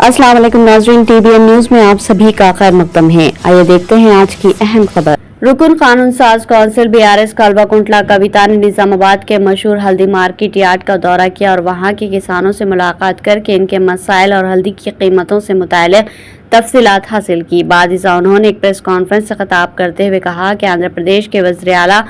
अस्सलाम वालेकुम नाज़रीन, TBN न्यूज में आप सभी का खैर मकदम है। आइए देखते हैं आज की अहम खबर। रुकन कानून साज कौंसिल BRS कलवा कुंटला कविता ने निजामाबाद के मशहूर हल्दी मार्केट यार्ड का दौरा किया और वहां के किसानों से मुलाकात करके इनके मसाइल और हल्दी की कीमतों से मुताल्लिक़ तफसीलात हासिल की। बाद इज़ा उन्होंने एक प्रेस कॉन्फ्रेंस से खिताब करते हुए कहा कि आंध्र प्रदेश के वज़ीर आला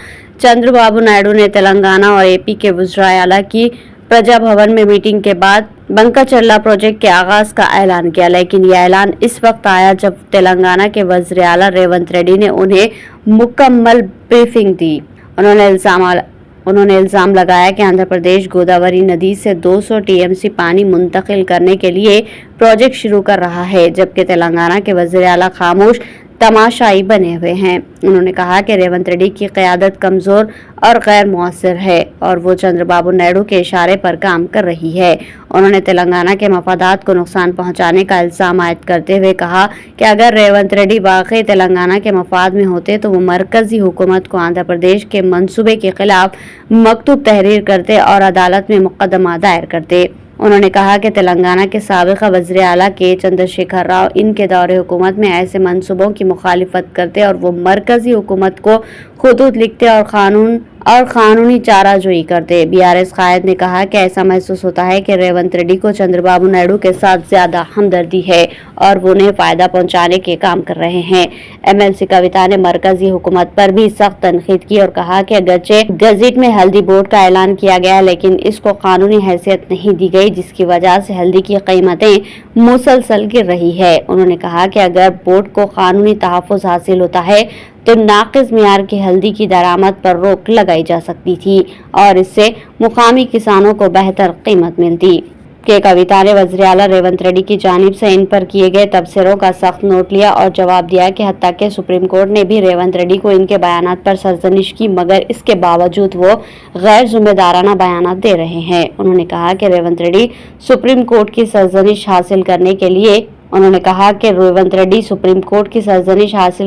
चंद्रबाबू नायडू ने तेलंगाना और AP के वज़ीर आला की प्रजा भवन में मीटिंग के बाद बंकाचर्ला प्रोजेक्ट के आगाज का ऐलान किया, लेकिन यह ऐलान इस वक्त आया जब तेलंगाना के वज़ीर आला रेवंत रेड्डी ने उन्हें मुकम्मल ब्रीफिंग दी। उन्होंने इल्जाम लगाया कि आंध्र प्रदेश गोदावरी नदी से 200 TMC पानी मुंतकिल करने के लिए प्रोजेक्ट शुरू कर रहा है, जबकि तेलंगाना के वज़ीर आला खामोश तमाशाई बने हुए हैं। उन्होंने कहा कि रेवंत रेड्डी की क़यादत कमज़ोर और गैर मुअस्सर है और वो चंद्रबाबू नायडू के इशारे पर काम कर रही है। उन्होंने तेलंगाना के मफादात को नुकसान पहुंचाने का इल्जाम आयद करते हुए कहा कि अगर रेवंत रेड्डी वाकई तेलंगाना के मफाद में होते तो वो मरकजी हुकूमत को आंध्र प्रदेश के मंसूबे के खिलाफ मकतूब तहरीर करते और अदालत में मुकदमा दायर करते। उन्होंने कहा कि तेलंगाना के साबिक़ा वज़ीर आला के चंद्रशेखर राव इनके दौरे हुकूमत में ऐसे मंसूबों की मुखालिफत करते और वो मरकजी हुकूमत को खुतूत लिखते और कानूनी चाराजोई करते। BRS कायद ने कहा कि ऐसा महसूस होता है कि रेवंत रेड्डी को चंद्रबाबू नायडू के साथ ज्यादा हमदर्दी है और वो उन्हें फायदा पहुंचाने के काम कर रहे हैं। MLC कविता ने मरकजी हुकूमत पर भी सख्त तनकीद की और कहा कि अगरचे गजट में हल्दी बोर्ड का ऐलान किया गया, लेकिन इसको कानूनी हैसियत नहीं दी गई, जिसकी वजह से हल्दी की कीमतें मुसलसल गिर रही है। उन्होंने कहा कि अगर बोर्ड को कानूनी तहफ़्फ़ुज़ हासिल होता है तो नाक़िस मियार की हल्दी की दरामद पर रोक लगाई जा सकती थी और इससे मुकामी किसानों को बेहतर कीमत मिलती। कविता ने वज़ीर आला रेवंत रेड्डी की जानिब से इन पर किए गए तबसरों का सख्त नोट लिया और जवाब दिया कि हत्ता के सुप्रीम कोर्ट ने भी रेवंत रेड्डी को इनके बयानात पर सरजनिश की, मगर इसके बावजूद वो गैर जिम्मेदाराना बयानात दे रहे हैं। उन्होंने कहा कि रेवंत रेड्डी सुप्रीम कोर्ट की सरजनिश हासिल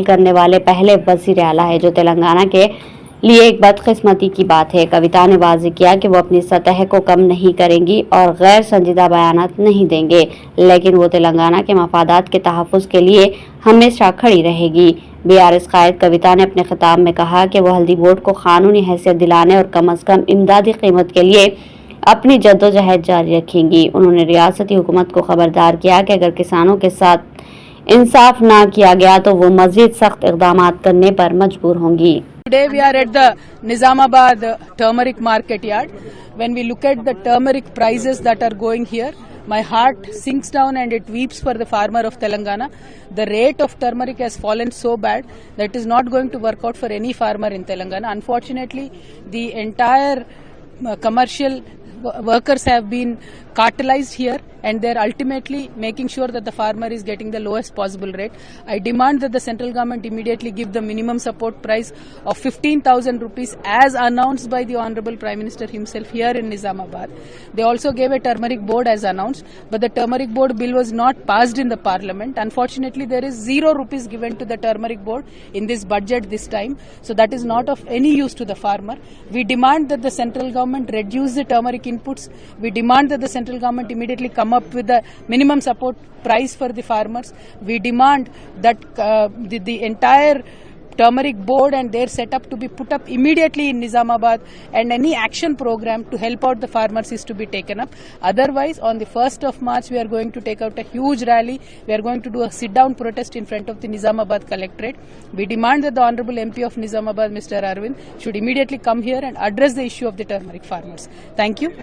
करने वाले पहले वज़ीर आला है, जो तेलंगाना के लिए एक बदकिस्मती की बात है। कविता ने वाज़ेह किया कि वो अपनी सतह को कम नहीं करेंगी और गैर संजीदा बयानात नहीं देंगे, लेकिन वो तेलंगाना के मफादात के तहफ़्फ़ुज़ के लिए हमेशा खड़ी रहेगी। BRS कायद कविता ने अपने खिताब में कहा कि वो हल्दी बोर्ड को कानूनी हैसियत दिलाने और कम अज़ कम इमदादी कीमत के लिए अपनी जद्दोजहद जारी रखेंगी। उन्होंने रियासती हुकूमत को खबरदार किया कि अगर किसानों के साथ इंसाफ ना किया गया तो वो मज़ीद सख्त इक़दामात करने पर मजबूर होंगी। Today we are at the Nizamabad turmeric market yard. When we look at the turmeric prices that are going here, my heart sinks down and it weeps for the farmer of Telangana. The rate of turmeric has fallen so bad that it is not going to work out for any farmer in Telangana. Unfortunately, the entire commercial workers have been cartelized here and they are ultimately making sure that the farmer is getting the lowest possible rate. I demand that the central government immediately give the minimum support price of 15,000 rupees as announced by the Honorable Prime Minister himself here in Nizamabad. They also gave a turmeric board as announced, but the turmeric board bill was not passed in the parliament. Unfortunately, there is 0 rupees given to the turmeric board in this budget this time, so that is not of any use to the farmer. We demand that the central government reduce the turmeric inputs. We demand that the central government immediately come up with the minimum support price for the farmers. We demand that the entire turmeric board and their setup to be put up immediately in Nizamabad, and any action program to help out the farmers is to be taken up. Otherwise, on the 1st of March, we are going to take out a huge rally. We are going to do a sit-down protest in front of the Nizamabad collectorate. We demand that the Honorable MP of Nizamabad, Mr. Arvind, should immediately come here and address the issue of the turmeric farmers. Thank you.